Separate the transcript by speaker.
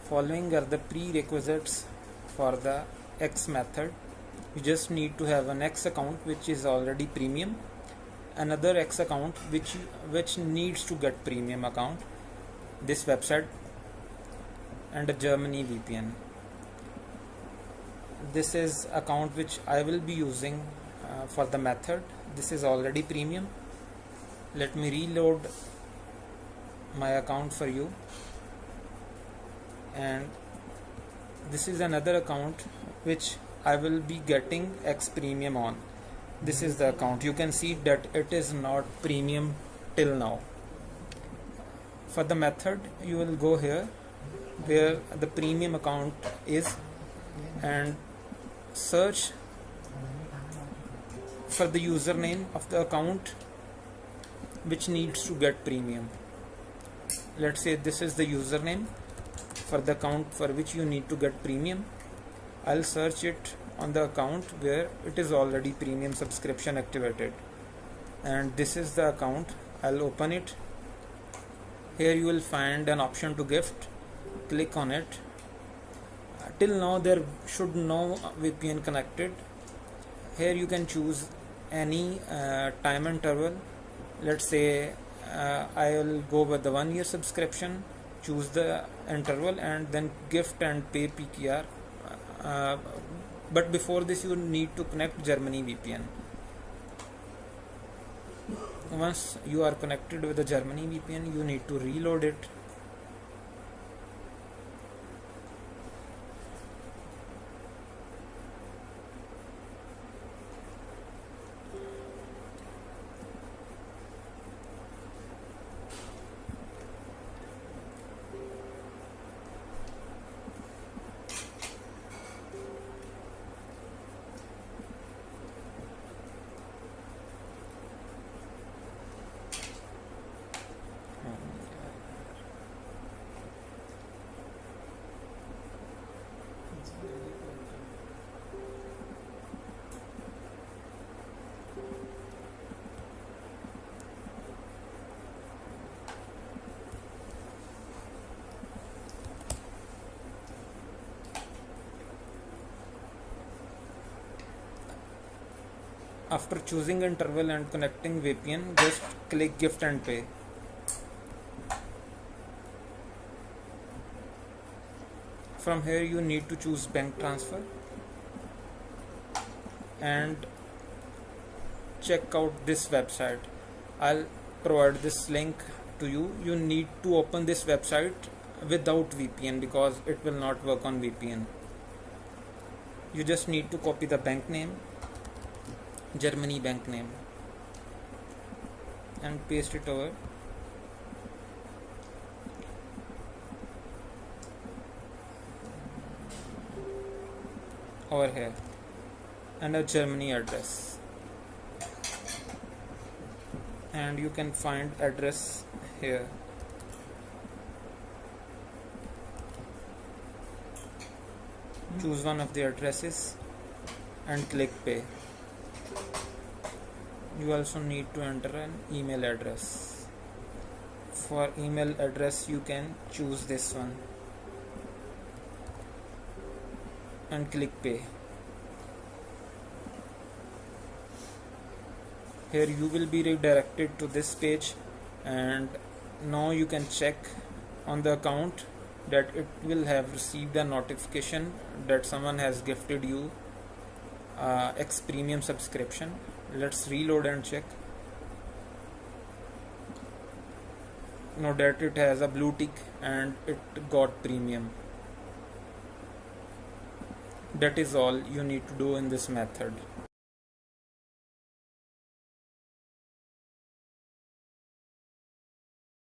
Speaker 1: Following are the prerequisites for the X method. You just need to have an X account which is already premium, another X account which needs to get premium account, this website, and a Germany VPN. This is account which I will be using for the method. This is already premium. Let me reload my account for you, and this is another account which I will be getting X premium on. This is the account. You can see that it is not premium till now. For the method, you will go here where the premium account is and search for the username of the account which needs to get premium. Let's say this is the username for the account for which you need to get premium. I'll search it on the account where it is already premium subscription activated, and this is the account. I'll open it. Here you will find an option to gift. Click on it. Till now there should no VPN connected. Here you can choose any time interval. Let's say I will go with the 1 year subscription. Choose the interval and then gift and pay PKR. But before this you need to connect Germany VPN. Once you are connected with the Germany VPN, you need to reload it. After choosing interval and connecting VPN, just click gift and pay. From here you need to choose bank transfer and check out this website. I'll provide this link to you. You need to open this website without VPN because it will not work on VPN. You just need to copy the bank name, Germany bank name, and paste it over. Over here, and a Germany address, and you can find address here. Choose one of the addresses and click pay. You also need to enter an email address. For email address you can choose this one and click pay. Here you will be redirected to this page, and now you can check on the account that it will have received a notification that someone has gifted you X premium subscription. Let's reload and check. Note that it has a blue tick and it got premium. That is all you need to do in this method.